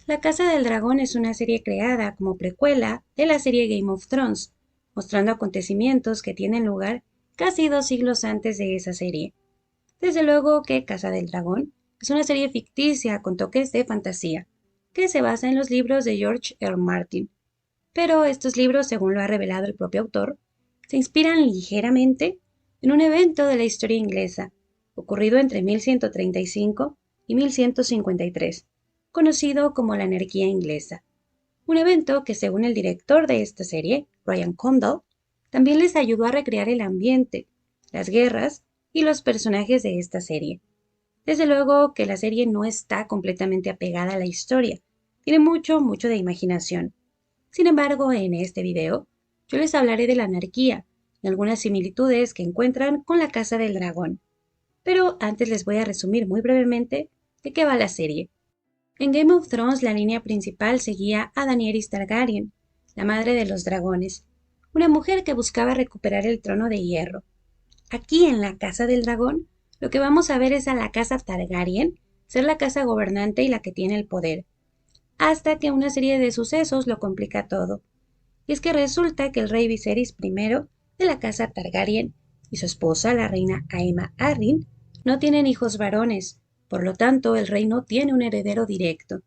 La Casa del Dragón es una serie creada como precuela de la serie Game of Thrones, mostrando acontecimientos que tienen lugar casi 2 siglos antes de esa serie. Desde luego que Casa del Dragón es una serie ficticia con toques de fantasía, que se basa en los libros de George R. Martin, pero estos libros, según lo ha revelado el propio autor, se inspiran ligeramente en un evento de la historia inglesa, ocurrido entre 1135 y 1153, conocido como la Anarquía Inglesa. Un evento que, según el director de esta serie, Ryan Condal, también les ayudó a recrear el ambiente, las guerras y los personajes de esta serie. Desde luego que la serie no está completamente apegada a la historia, tiene mucho de imaginación. Sin embargo, en este video, yo les hablaré de la anarquía y algunas similitudes que encuentran con la Casa del Dragón. Pero antes les voy a resumir muy brevemente de qué va la serie. En Game of Thrones la línea principal seguía a Daenerys Targaryen, la madre de los dragones, una mujer que buscaba recuperar el trono de hierro. Aquí en la Casa del Dragón, lo que vamos a ver es a la Casa Targaryen ser la casa gobernante y la que tiene el poder, hasta que una serie de sucesos lo complica todo. Y es que resulta que el rey Viserys I de la Casa Targaryen y su esposa, la reina Aemma Arryn, no tienen hijos varones, por lo tanto el rey no tiene un heredero directo.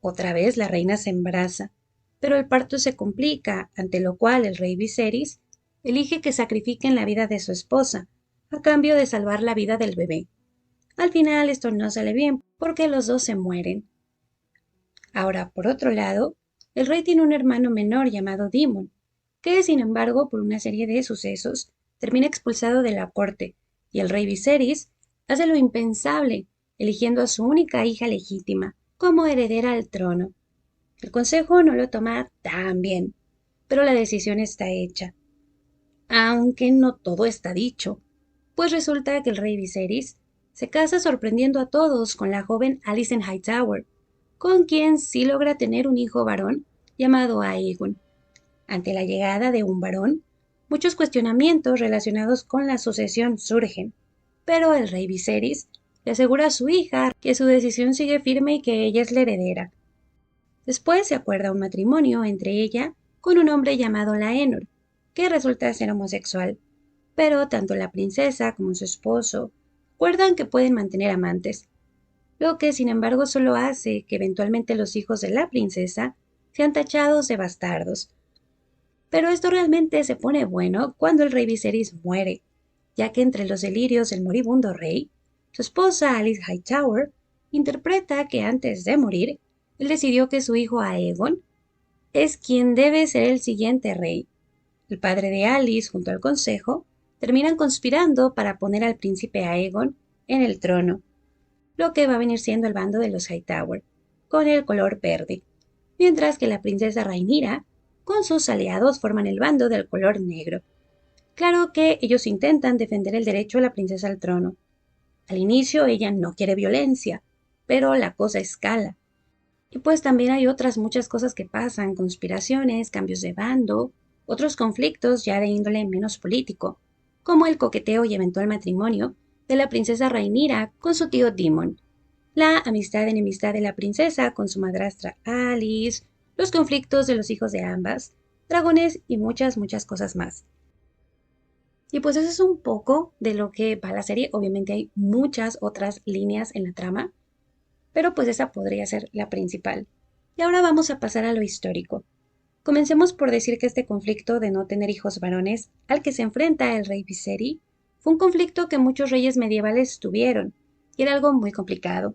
Otra vez la reina se embaraza, pero el parto se complica, ante lo cual el rey Viserys elige que sacrifiquen la vida de su esposa, a cambio de salvar la vida del bebé. Al final esto no sale bien, porque los dos se mueren. Ahora, por otro lado, el rey tiene un hermano menor llamado Daemon, que, sin embargo, por una serie de sucesos, termina expulsado de la corte, y el rey Viserys hace lo impensable, eligiendo a su única hija legítima como heredera al trono. El consejo no lo toma tan bien, pero la decisión está hecha. Aunque no todo está dicho, pues resulta que el rey Viserys se casa sorprendiendo a todos con la joven Alicent Hightower, con quien sí logra tener un hijo varón llamado Aegon. Ante la llegada de un varón, muchos cuestionamientos relacionados con la sucesión surgen, pero el rey Viserys le asegura a su hija que su decisión sigue firme y que ella es la heredera. Después se acuerda un matrimonio entre ella con un hombre llamado Laenor, que resulta ser homosexual, pero tanto la princesa como su esposo acuerdan que pueden mantener amantes, lo que sin embargo solo hace que eventualmente los hijos de la princesa sean tachados de bastardos. Pero esto realmente se pone bueno cuando el rey Viserys muere, ya que entre los delirios del moribundo rey, su esposa Alice Hightower interpreta que antes de morir, él decidió que su hijo Aegon es quien debe ser el siguiente rey. El padre de Alice, junto al consejo, terminan conspirando para poner al príncipe Aegon en el trono, lo que va a venir siendo el bando de los Hightower, con el color verde, mientras que la princesa Rhaenyra, con sus aliados, forman el bando del color negro. Claro que ellos intentan defender el derecho de la princesa al trono. Al inicio ella no quiere violencia, pero la cosa escala. Y pues también hay otras muchas cosas que pasan, conspiraciones, cambios de bando, otros conflictos ya de índole menos político, como el coqueteo y eventual matrimonio de la princesa Rhaenyra con su tío Daemon, la amistad-enemistad de la princesa con su madrastra Alice, los conflictos de los hijos de ambas, dragones y muchas cosas más. Y pues eso es un poco de lo que va la serie. Obviamente hay muchas otras líneas en la trama, pero pues esa podría ser la principal. Y ahora vamos a pasar a lo histórico. Comencemos por decir que este conflicto de no tener hijos varones al que se enfrenta el rey Viserys fue un conflicto que muchos reyes medievales tuvieron, y era algo muy complicado,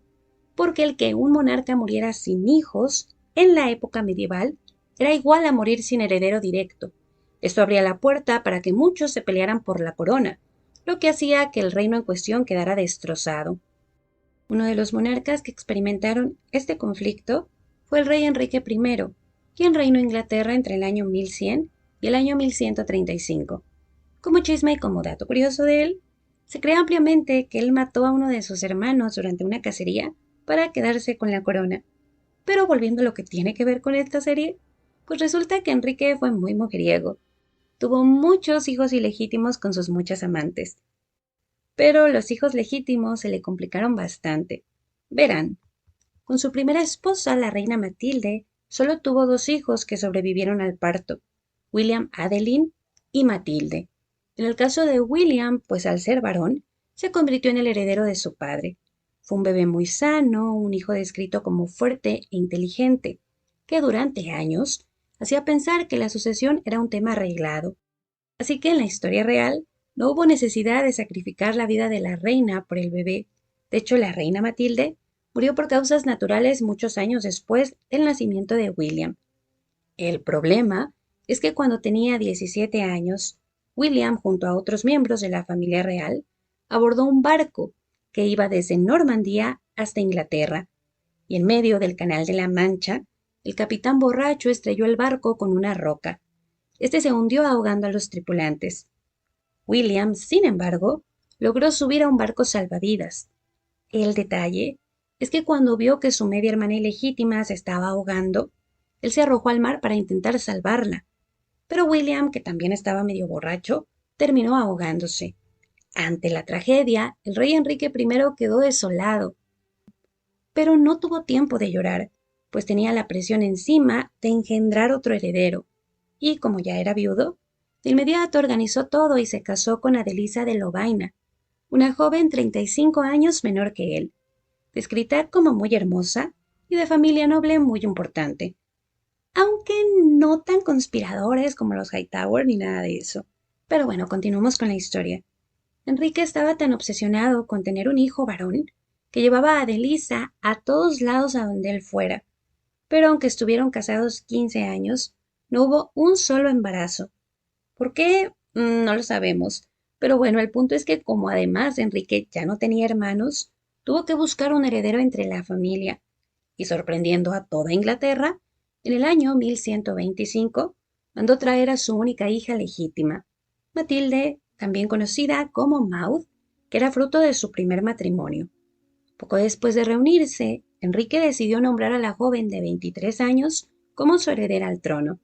porque el que un monarca muriera sin hijos en la época medieval era igual a morir sin heredero directo. Esto abría la puerta para que muchos se pelearan por la corona, lo que hacía que el reino en cuestión quedara destrozado. Uno de los monarcas que experimentaron este conflicto fue el rey Enrique I, quien reinó Inglaterra entre el año 1100 y el año 1135. Como chisme y como dato curioso de él, se cree ampliamente que él mató a uno de sus hermanos durante una cacería para quedarse con la corona. Pero volviendo a lo que tiene que ver con esta serie, pues resulta que Enrique fue muy mujeriego. Tuvo muchos hijos ilegítimos con sus muchas amantes. Pero los hijos legítimos se le complicaron bastante. Verán, Con su primera esposa, la reina Matilde, solo tuvo dos hijos que sobrevivieron al parto, William Adeline y Matilde. En el caso de William, pues al ser varón, se convirtió en el heredero de su padre. Fue un bebé muy sano, un hijo descrito como fuerte e inteligente, que durante años hacía pensar que la sucesión era un tema arreglado. Así que en la historia real no hubo necesidad de sacrificar la vida de la reina por el bebé. De hecho, la reina Matilde murió por causas naturales muchos años después del nacimiento de William. El problema es que cuando tenía 17 años, William, junto a otros miembros de la familia real, abordó un barco que iba desde Normandía hasta Inglaterra, y en medio del Canal de la Mancha, el capitán borracho estrelló el barco con una roca. Este se hundió ahogando a los tripulantes. William, sin embargo, logró subir a un barco salvavidas. El detalle es que cuando vio que su media hermana ilegítima se estaba ahogando, él se arrojó al mar para intentar salvarla. Pero William, que también estaba medio borracho, terminó ahogándose. Ante la tragedia, el rey Enrique I quedó desolado, pero no tuvo tiempo de llorar, pues tenía la presión encima de engendrar otro heredero, y como ya era viudo, de inmediato organizó todo y se casó con Adelisa de Lovaina, una joven 35 años menor que él, descrita como muy hermosa y de familia noble muy importante, aunque no tan conspiradores como los Hightower ni nada de eso. Pero bueno, continuamos con la historia. Enrique estaba tan obsesionado con tener un hijo varón que llevaba a Adelisa a todos lados a donde él fuera. Pero aunque estuvieron casados 15 años, no hubo un solo embarazo. ¿Por qué? No lo sabemos. Pero bueno, el punto es que como además Enrique ya no tenía hermanos, tuvo que buscar un heredero entre la familia. Y sorprendiendo a toda Inglaterra, en el año 1125 mandó traer a su única hija legítima, Matilde, también conocida como Maud, que era fruto de su primer matrimonio. Poco después de reunirse, Enrique decidió nombrar a la joven de 23 años como su heredera al trono,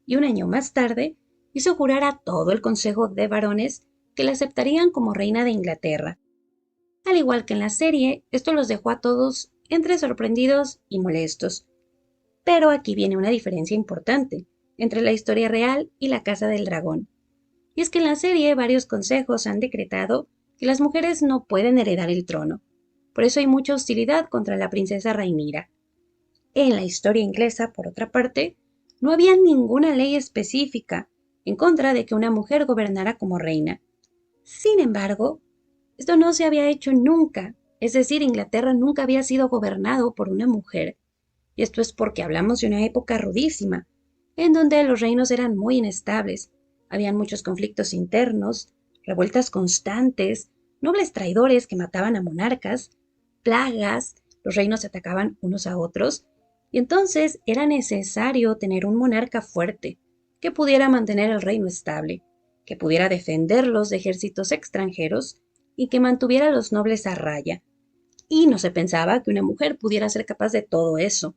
y un año más tarde hizo jurar a todo el consejo de varones que la aceptarían como reina de Inglaterra. Al igual que en la serie, esto los dejó a todos entre sorprendidos y molestos. Pero aquí viene una diferencia importante entre la historia real y la Casa del Dragón. Y es que en la serie varios consejos han decretado que las mujeres no pueden heredar el trono. Por eso hay mucha hostilidad contra la princesa Rhaenyra. En la historia inglesa, por otra parte, no había ninguna ley específica en contra de que una mujer gobernara como reina. Sin embargo, esto no se había hecho nunca, es decir, Inglaterra nunca había sido gobernado por una mujer. Y esto es porque hablamos de una época rudísima, en donde los reinos eran muy inestables, habían muchos conflictos internos, revueltas constantes, nobles traidores que mataban a monarcas, plagas, los reinos se atacaban unos a otros, y entonces era necesario tener un monarca fuerte, que pudiera mantener el reino estable, que pudiera defenderlos de ejércitos extranjeros y que mantuviera a los nobles a raya. Y no se pensaba que una mujer pudiera ser capaz de todo eso.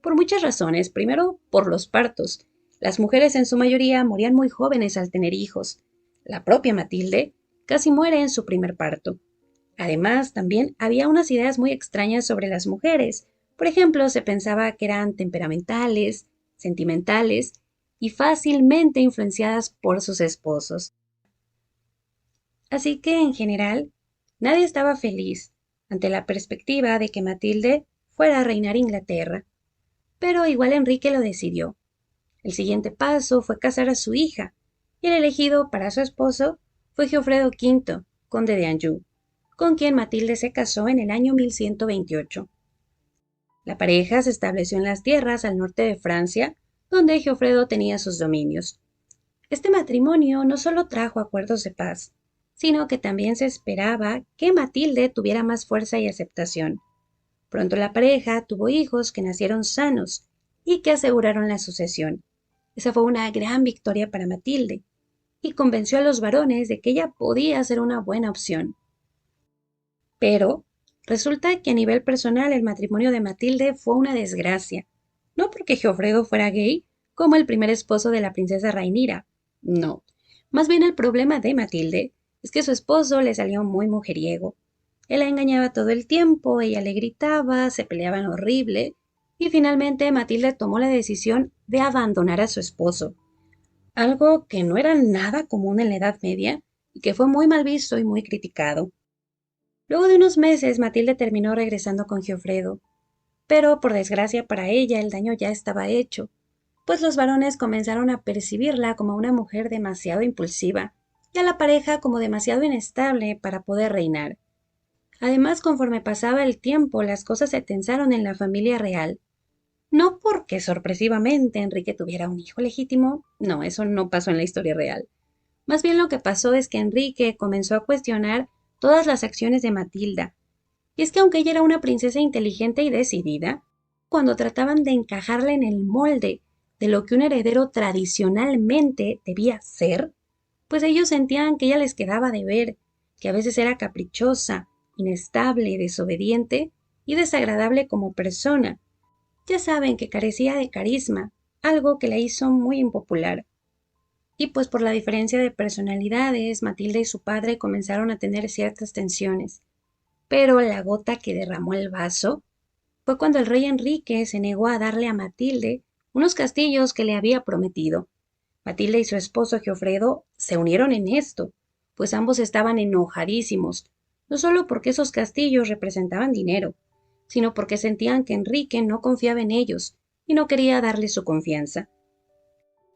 Por muchas razones. Primero, por los partos. Las mujeres en su mayoría morían muy jóvenes al tener hijos. La propia Matilde casi muere en su primer parto. Además, también había unas ideas muy extrañas sobre las mujeres. Por ejemplo, se pensaba que eran temperamentales, sentimentales y fácilmente influenciadas por sus esposos. Así que, en general, nadie estaba feliz ante la perspectiva de que Matilde fuera a reinar Inglaterra. Pero igual Enrique lo decidió. El siguiente paso fue casar a su hija, y el elegido para su esposo fue Geoffredo V, conde de Anjou, con quien Matilde se casó en el año 1128. La pareja se estableció en las tierras al norte de Francia, donde Geoffredo tenía sus dominios. Este matrimonio no solo trajo acuerdos de paz, sino que también se esperaba que Matilde tuviera más fuerza y aceptación. Pronto la pareja tuvo hijos que nacieron sanos y que aseguraron la sucesión. Esa fue una gran victoria para Matilde y convenció a los varones de que ella podía ser una buena opción. Pero resulta que a nivel personal el matrimonio de Matilde fue una desgracia, no porque Geoffredo fuera gay como el primer esposo de la princesa Rhaenyra, no. Más bien el problema de Matilde es que su esposo le salió muy mujeriego. Él la engañaba todo el tiempo, ella le gritaba, se peleaban horrible, y finalmente Matilde tomó la decisión de abandonar a su esposo, algo que no era nada común en la Edad Media y que fue muy mal visto y muy criticado. Luego de unos meses, Matilde terminó regresando con Giofredo, pero por desgracia para ella el daño ya estaba hecho, pues los varones comenzaron a percibirla como una mujer demasiado impulsiva y a la pareja como demasiado inestable para poder reinar. Además, conforme pasaba el tiempo, las cosas se tensaron en la familia real. No porque sorpresivamente Enrique tuviera un hijo legítimo, no, eso no pasó en la historia real. Más bien lo que pasó es que Enrique comenzó a cuestionar todas las acciones de Matilda. Y es que aunque ella era una princesa inteligente y decidida, cuando trataban de encajarla en el molde de lo que un heredero tradicionalmente debía ser, pues ellos sentían que ella les quedaba de ver, que a veces era caprichosa, inestable, desobediente y desagradable como persona. Ya saben que carecía de carisma, algo que la hizo muy impopular. Y pues por la diferencia de personalidades, Matilda y su padre comenzaron a tener ciertas tensiones. Pero la gota que derramó el vaso fue cuando el rey Enrique se negó a darle a Matilde unos castillos que le había prometido. Matilda y su esposo Geofredo se unieron en esto, pues ambos estaban enojadísimos, no solo porque esos castillos representaban dinero, sino porque sentían que Enrique no confiaba en ellos y no quería darle su confianza.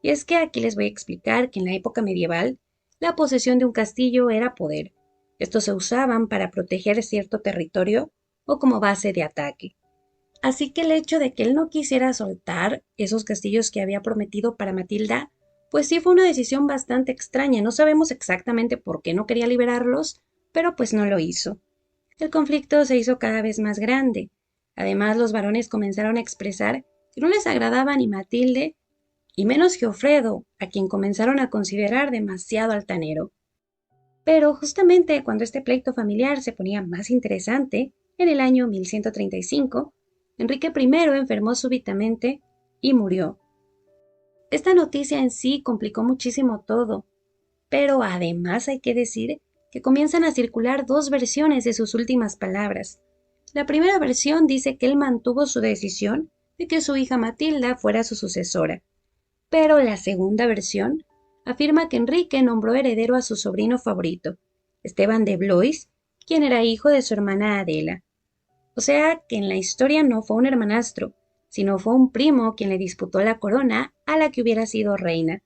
Y es que aquí les voy a explicar que en la época medieval, la posesión de un castillo era poder. Estos se usaban para proteger cierto territorio o como base de ataque. Así que el hecho de que él no quisiera soltar esos castillos que había prometido para Matilda, pues sí fue una decisión bastante extraña. No sabemos exactamente por qué no quería liberarlos, pero pues no lo hizo. El conflicto se hizo cada vez más grande. Además, los varones comenzaron a expresar que no les agradaba ni Matilde, y menos Geofredo, a quien comenzaron a considerar demasiado altanero. Pero justamente cuando este pleito familiar se ponía más interesante, en el año 1135, Enrique I enfermó súbitamente y murió. Esta noticia en sí complicó muchísimo todo, pero además hay que decir que comienzan a circular dos versiones de sus últimas palabras. La primera versión dice que él mantuvo su decisión de que su hija Matilda fuera su sucesora, pero la segunda versión afirma que Enrique nombró heredero a su sobrino favorito, Esteban de Blois, quien era hijo de su hermana Adela. O sea que en la historia no fue un hermanastro, sino fue un primo quien le disputó la corona a la que hubiera sido reina.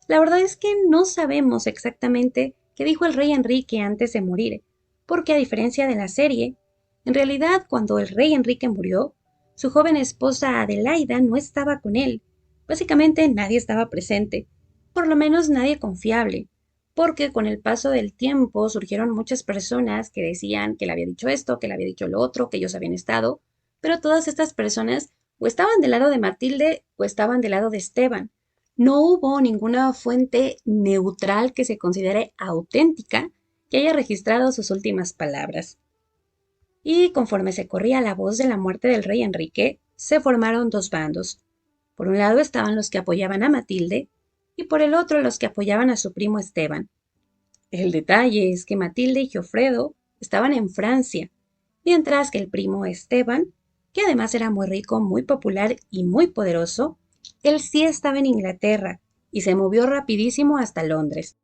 La verdad es que no sabemos exactamente qué dijo el rey Enrique antes de morir, porque a diferencia de la serie, en realidad cuando el rey Enrique murió, su joven esposa Adelaida no estaba con él. Básicamente nadie estaba presente, por lo menos nadie confiable, porque con el paso del tiempo surgieron muchas personas que decían que le había dicho esto, que le había dicho lo otro, que ellos habían estado, pero todas estas personas o estaban del lado de Matilde o estaban del lado de Esteban. No hubo ninguna fuente neutral que se considere auténtica que haya registrado sus últimas palabras. Y conforme se corría la voz de la muerte del rey Enrique, se formaron dos bandos. Por un lado estaban los que apoyaban a Matilde y por el otro los que apoyaban a su primo Esteban. El detalle es que Matilde y Geofredo estaban en Francia, mientras que el primo Esteban, que además era muy rico, muy popular y muy poderoso, él sí estaba en Inglaterra y se movió rapidísimo hasta Londres.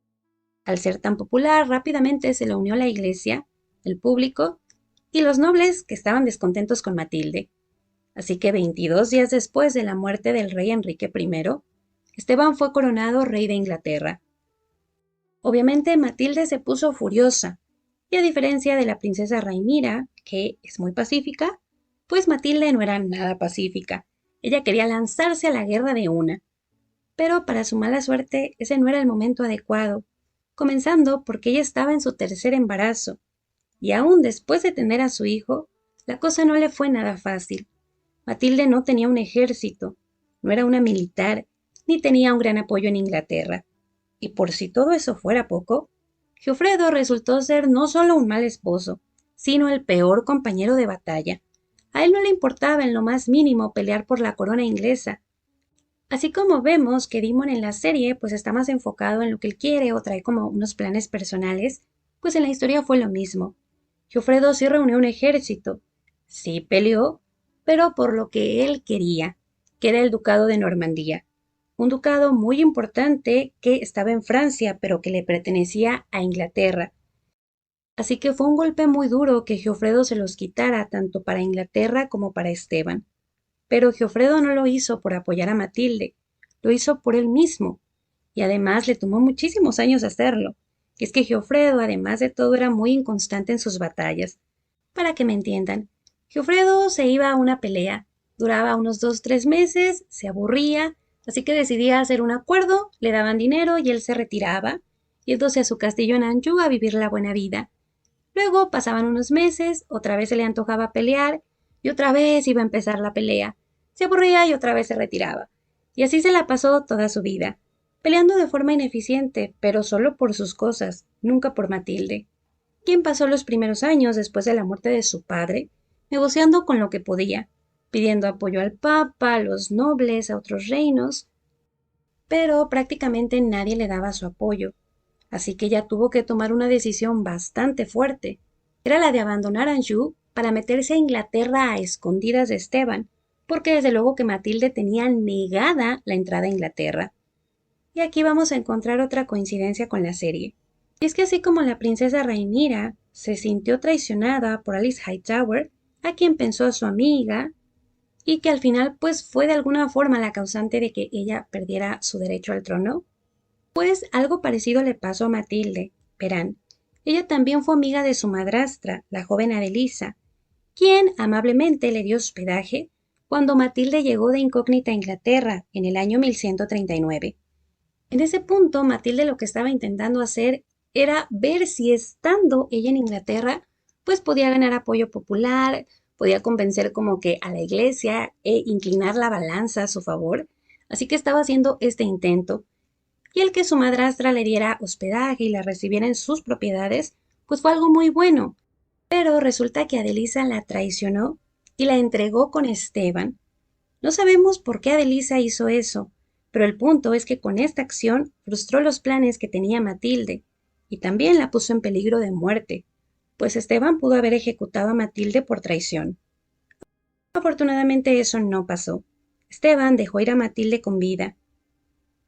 Al ser tan popular, rápidamente se le unió la iglesia, el público y los nobles que estaban descontentos con Matilde. Así que 22 días después de la muerte del rey Enrique I, Esteban fue coronado rey de Inglaterra. Obviamente Matilde se puso furiosa, y a diferencia de la princesa Rhaenyra, que es muy pacífica, pues Matilde no era nada pacífica. Ella quería lanzarse a la guerra de una. Pero para su mala suerte, ese no era el momento adecuado, comenzando porque ella estaba en su tercer embarazo, y aún después de tener a su hijo, la cosa no le fue nada fácil. Matilde no tenía un ejército, no era una militar, ni tenía un gran apoyo en Inglaterra. Y por si todo eso fuera poco, Geofredo resultó ser no solo un mal esposo, sino el peor compañero de batalla. A él no le importaba en lo más mínimo pelear por la corona inglesa. Así como vemos que Daemon en la serie pues está más enfocado en lo que él quiere o trae como unos planes personales, pues en la historia fue lo mismo. Giofredo sí reunió un ejército, sí peleó, pero por lo que él quería, que era el ducado de Normandía, un ducado muy importante que estaba en Francia, pero que le pertenecía a Inglaterra. Así que fue un golpe muy duro que Giofredo se los quitara tanto para Inglaterra como para Esteban. Pero Giofredo no lo hizo por apoyar a Matilde, lo hizo por él mismo, y además le tomó muchísimos años hacerlo. Y es que Giofredo, además de todo, era muy inconstante en sus batallas. Para que me entiendan, Giofredo se iba a una pelea, duraba unos 2, 3 meses, se aburría, así que decidía hacer un acuerdo, le daban dinero y él se retiraba, yéndose a su castillo en Anjou a vivir la buena vida. Luego pasaban unos meses, otra vez se le antojaba pelear y otra vez iba a empezar la pelea. Se aburría y otra vez se retiraba. Y así se la pasó toda su vida, peleando de forma ineficiente, pero solo por sus cosas, nunca por Matilde, quien pasó los primeros años después de la muerte de su padre, negociando con lo que podía, pidiendo apoyo al Papa, a los nobles, a otros reinos, pero prácticamente nadie le daba su apoyo, así que ella tuvo que tomar una decisión bastante fuerte. Era la de abandonar Anjou para meterse a Inglaterra a escondidas de Esteban, porque desde luego que Matilde tenía negada la entrada a Inglaterra. Y aquí vamos a encontrar otra coincidencia con la serie. Y es que así como la princesa Rhaenyra se sintió traicionada por Alice Hightower, a quien pensó a su amiga, y que al final pues fue de alguna forma la causante de que ella perdiera su derecho al trono, pues algo parecido le pasó a Matilde. Verán, ella también fue amiga de su madrastra, la joven Adelisa, quien amablemente le dio hospedaje cuando Matilde llegó de incógnita a Inglaterra en el año 1139. En ese punto, Matilde lo que estaba intentando hacer era ver si estando ella en Inglaterra, pues podía ganar apoyo popular, podía convencer como que a la iglesia e inclinar la balanza a su favor. Así que estaba haciendo este intento. Y el que su madrastra le diera hospedaje y la recibiera en sus propiedades, pues fue algo muy bueno. Pero resulta que Adelisa la traicionó y la entregó con Esteban. No sabemos por qué Adelisa hizo eso, pero el punto es que con esta acción frustró los planes que tenía Matilde y también la puso en peligro de muerte, pues Esteban pudo haber ejecutado a Matilde por traición. Afortunadamente eso no pasó. Esteban dejó ir a Matilde con vida,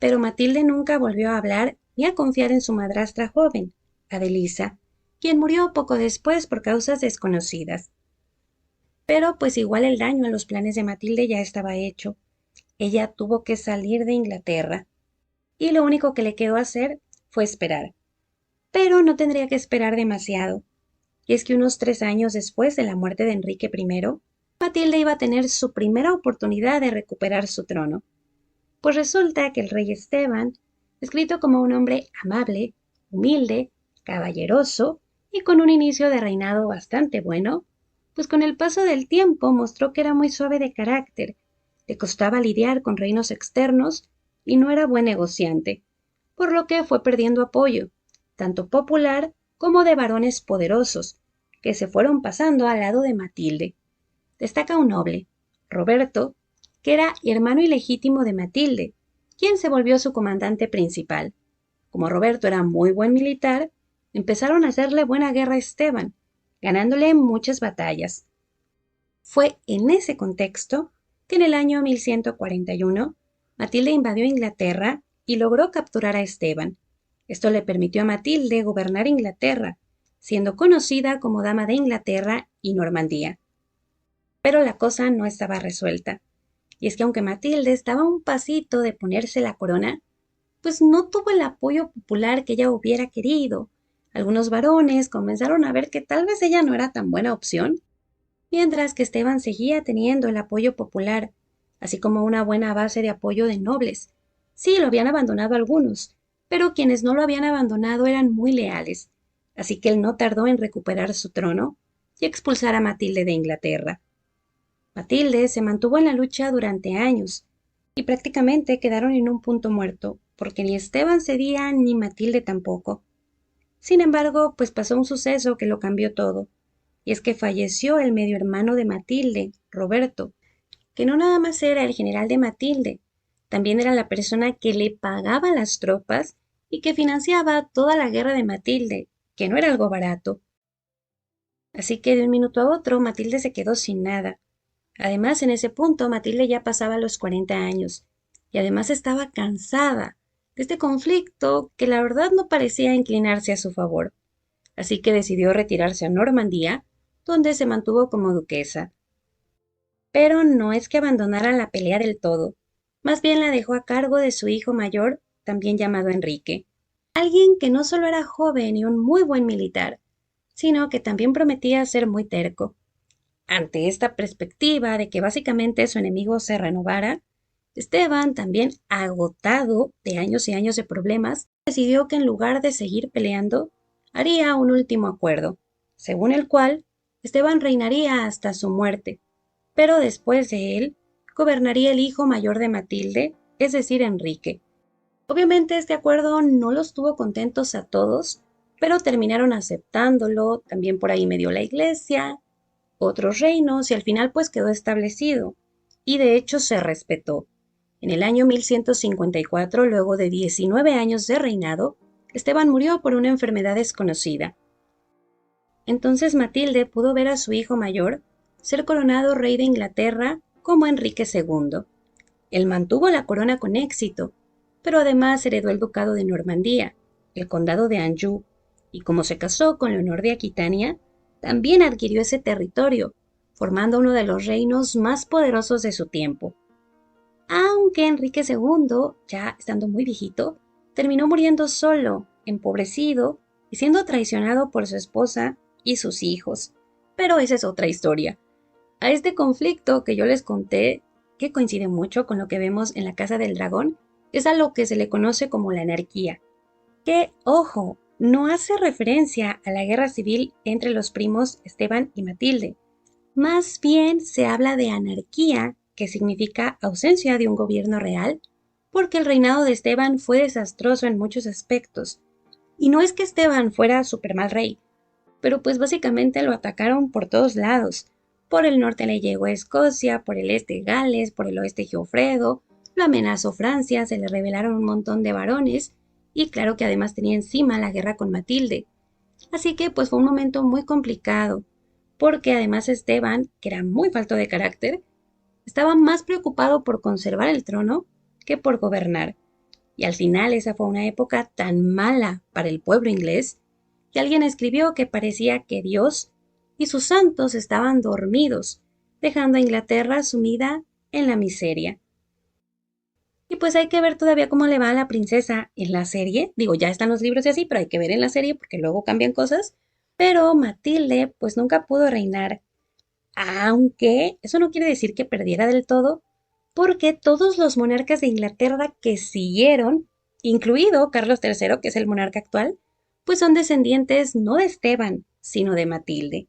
pero Matilde nunca volvió a hablar ni a confiar en su madrastra joven, Adelisa, quien murió poco después por causas desconocidas. Pero pues igual el daño a los planes de Matilde ya estaba hecho. Ella tuvo que salir de Inglaterra y lo único que le quedó hacer fue esperar. Pero no tendría que esperar demasiado. Y es que unos 3 años después de la muerte de Enrique I, Matilde iba a tener su primera oportunidad de recuperar su trono. Pues resulta que el rey Esteban, descrito como un hombre amable, humilde, caballeroso y con un inicio de reinado bastante bueno, pues con el paso del tiempo mostró que era muy suave de carácter, le costaba lidiar con reinos externos y no era buen negociante, por lo que fue perdiendo apoyo, tanto popular como de varones poderosos, que se fueron pasando al lado de Matilde. Destaca un noble, Roberto, que era hermano ilegítimo de Matilde, quien se volvió su comandante principal. Como Roberto era muy buen militar, empezaron a hacerle buena guerra a Esteban, ganándole muchas batallas. Fue en ese contexto que en el año 1141 Matilde invadió Inglaterra y logró capturar a Esteban. Esto le permitió a Matilde gobernar Inglaterra, siendo conocida como Dama de Inglaterra y Normandía. Pero la cosa no estaba resuelta, y es que aunque Matilde estaba a un pasito de ponerse la corona, pues no tuvo el apoyo popular que ella hubiera querido. Algunos varones comenzaron a ver que tal vez ella no era tan buena opción, mientras que Esteban seguía teniendo el apoyo popular, así como una buena base de apoyo de nobles. Sí, lo habían abandonado algunos, pero quienes no lo habían abandonado eran muy leales, así que él no tardó en recuperar su trono y expulsar a Matilde de Inglaterra. Matilde se mantuvo en la lucha durante años, y prácticamente quedaron en un punto muerto, porque ni Esteban cedía ni Matilde tampoco. Sin embargo, pues pasó un suceso que lo cambió todo, y es que falleció el medio hermano de Matilde, Roberto, que no nada más era el general de Matilde, también era la persona que le pagaba las tropas y que financiaba toda la guerra de Matilde, que no era algo barato. Así que de un minuto a otro Matilde se quedó sin nada. Además, en ese punto Matilde ya pasaba los 40 años y además estaba cansada de este conflicto que la verdad no parecía inclinarse a su favor. Así que decidió retirarse a Normandía, donde se mantuvo como duquesa. Pero no es que abandonara la pelea del todo, más bien la dejó a cargo de su hijo mayor, también llamado Enrique, alguien que no solo era joven y un muy buen militar, sino que también prometía ser muy terco. Ante esta perspectiva de que básicamente su enemigo se renovara, Esteban, también agotado de años y años de problemas, decidió que en lugar de seguir peleando, haría un último acuerdo, según el cual Esteban reinaría hasta su muerte, pero después de él gobernaría el hijo mayor de Matilde, es decir, Enrique. Obviamente este acuerdo no los tuvo contentos a todos, pero terminaron aceptándolo, también por ahí medio la iglesia, otros reinos y al final pues quedó establecido y de hecho se respetó. En el año 1154, luego de 19 años de reinado, Esteban murió por una enfermedad desconocida. Entonces Matilde pudo ver a su hijo mayor ser coronado rey de Inglaterra como Enrique II. Él mantuvo la corona con éxito, pero además heredó el ducado de Normandía, el condado de Anjou, y como se casó con Leonor de Aquitania, también adquirió ese territorio, formando uno de los reinos más poderosos de su tiempo. Aunque Enrique II, ya estando muy viejito, terminó muriendo solo, empobrecido y siendo traicionado por su esposa y sus hijos. Pero esa es otra historia. A este conflicto que yo les conté, que coincide mucho con lo que vemos en la Casa del Dragón, es a lo que se le conoce como la anarquía, que, ojo, no hace referencia a la guerra civil entre los primos Esteban y Matilde. Más bien se habla de anarquía, que significa ausencia de un gobierno real, porque el reinado de Esteban fue desastroso en muchos aspectos. Y no es que Esteban fuera súper mal rey, pero pues básicamente lo atacaron por todos lados. Por el norte le llegó a Escocia, por el este Gales, por el oeste Geofredo, lo amenazó Francia, se le rebelaron un montón de varones, y claro que además tenía encima la guerra con Matilde. Así que pues fue un momento muy complicado, porque además Esteban, que era muy falto de carácter, estaba más preocupado por conservar el trono que por gobernar. Y al final esa fue una época tan mala para el pueblo inglés que alguien escribió que parecía que Dios y sus santos estaban dormidos, dejando a Inglaterra sumida en la miseria. Y pues hay que ver todavía cómo le va a la princesa en la serie. Digo, ya están los libros y así, pero hay que ver en la serie porque luego cambian cosas. Pero Matilde pues nunca pudo reinar, aunque eso no quiere decir que perdiera del todo, porque todos los monarcas de Inglaterra que siguieron, incluido Carlos III, que es el monarca actual, pues son descendientes no de Esteban, sino de Matilde.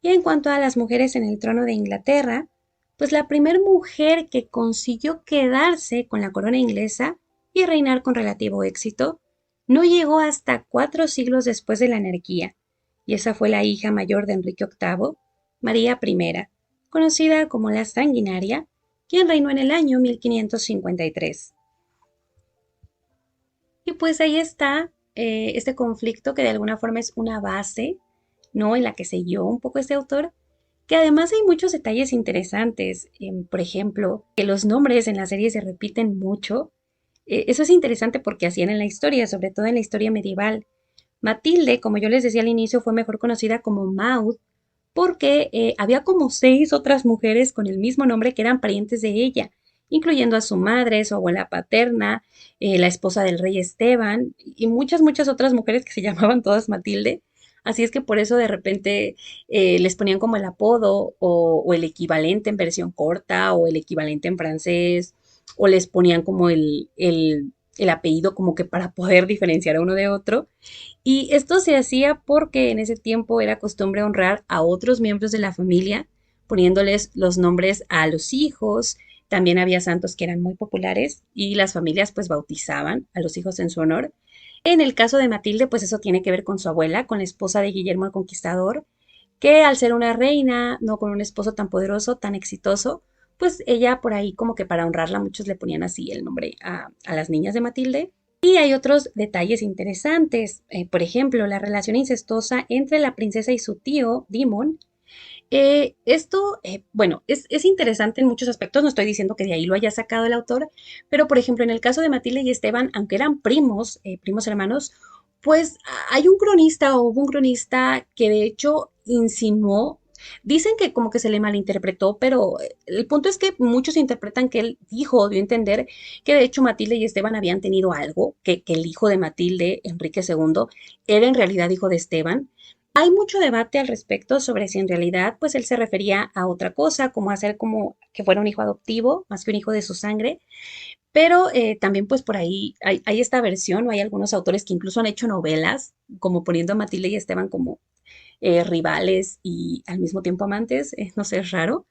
Y en cuanto a las mujeres en el trono de Inglaterra, pues la primera mujer que consiguió quedarse con la corona inglesa y reinar con relativo éxito, no llegó hasta 4 siglos después de la anarquía, y esa fue la hija mayor de Enrique VIII, María I, conocida como la Sanguinaria, quien reinó en el año 1553. Y pues ahí está este conflicto que de alguna forma es una base, ¿no? En la que se guió un poco este autor, que además hay muchos detalles interesantes. Por ejemplo, que los nombres en la serie se repiten mucho. Eso es interesante porque hacían en la historia, sobre todo en la historia medieval. Matilde, como yo les decía al inicio, fue mejor conocida como Maud porque había como 6 otras mujeres con el mismo nombre que eran parientes de ella, incluyendo a su madre, su abuela paterna, la esposa del rey Esteban y muchas otras mujeres que se llamaban todas Matilde. Así es que por eso de repente les ponían como el apodo o el equivalente en versión corta o el equivalente en francés o les ponían como el apellido como que para poder diferenciar a uno de otro. Y esto se hacía porque en ese tiempo era costumbre honrar a otros miembros de la familia, poniéndoles los nombres a los hijos. También había santos que eran muy populares y las familias pues bautizaban a los hijos en su honor. En el caso de Matilde, pues eso tiene que ver con su abuela, con la esposa de Guillermo el Conquistador, que al ser una reina, no con un esposo tan poderoso, tan exitoso, pues ella por ahí como que para honrarla muchos le ponían así el nombre a las niñas de Matilde. Y hay otros detalles interesantes, por ejemplo, la relación incestuosa entre la princesa y su tío, Demon. Bueno, es interesante en muchos aspectos, no estoy diciendo que de ahí lo haya sacado el autor, pero por ejemplo, en el caso de Matilde y Esteban, aunque eran primos, primos hermanos, pues hay un cronista o hubo un cronista que de hecho insinuó, dicen que como que se le malinterpretó, pero el punto es que muchos interpretan que él dijo o dio a entender que de hecho Matilde y Esteban habían tenido algo, que el hijo de Matilde, Enrique II, era en realidad hijo de Esteban. Hay mucho debate al respecto sobre si en realidad pues él se refería a otra cosa, como hacer como que fuera un hijo adoptivo, más que un hijo de su sangre, pero también pues por ahí hay esta versión, o hay algunos autores que incluso han hecho novelas, como poniendo a Matilde y Esteban como rivales y al mismo tiempo amantes, no sé, es raro.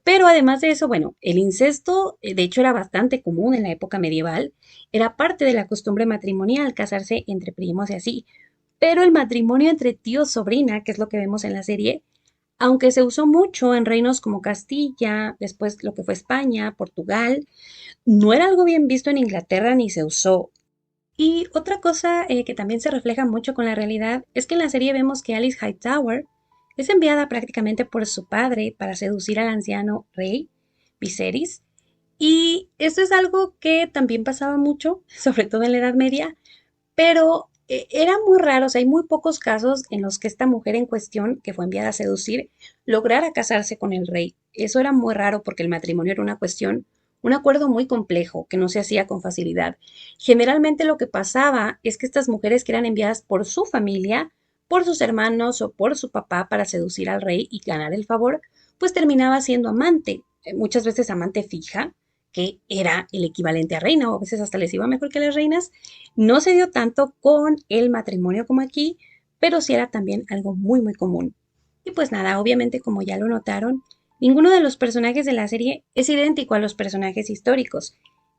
Pero además de eso, bueno, el incesto de hecho era bastante común en la época medieval, era parte de la costumbre matrimonial casarse entre primos y así. Pero el matrimonio entre tío-sobrina, que es lo que vemos en la serie, aunque se usó mucho en reinos como Castilla, después lo que fue España, Portugal, no era algo bien visto en Inglaterra ni se usó. Y otra cosa que también se refleja mucho con la realidad es que en la serie vemos que Alice Hightower es enviada prácticamente por su padre para seducir al anciano rey Viserys. Y esto es algo que también pasaba mucho, sobre todo en la Edad Media, pero era muy raro, o sea, hay muy pocos casos en los que esta mujer en cuestión, que fue enviada a seducir, lograra casarse con el rey. Eso era muy raro porque el matrimonio era una cuestión, un acuerdo muy complejo que no se hacía con facilidad. Generalmente lo que pasaba es que estas mujeres que eran enviadas por su familia, por sus hermanos o por su papá para seducir al rey y ganar el favor, pues terminaba siendo amante, muchas veces amante fija, que era el equivalente a reina, o a veces hasta les iba mejor que las reinas. No se dio tanto con el matrimonio como aquí, pero sí era también algo muy, muy común. Y pues nada, obviamente como ya lo notaron, ninguno de los personajes de la serie es idéntico a los personajes históricos.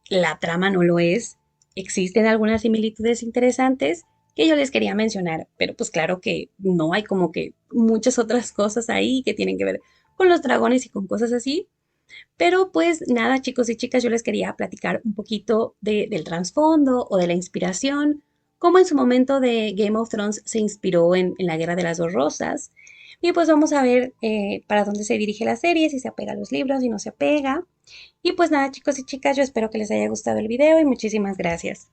La trama no lo es. Existen algunas similitudes interesantes que yo les quería mencionar, pero pues claro que no hay como que muchas otras cosas ahí que tienen que ver con los dragones y con cosas así. Pero pues nada, chicos y chicas, yo les quería platicar un poquito del trasfondo o de la inspiración, cómo en su momento de Game of Thrones se inspiró en la Guerra de las Dos Rosas. Y pues vamos a ver para dónde se dirige la serie, si se apega a los libros, si no se apega. Y pues nada, chicos y chicas, yo espero que les haya gustado el video y muchísimas gracias.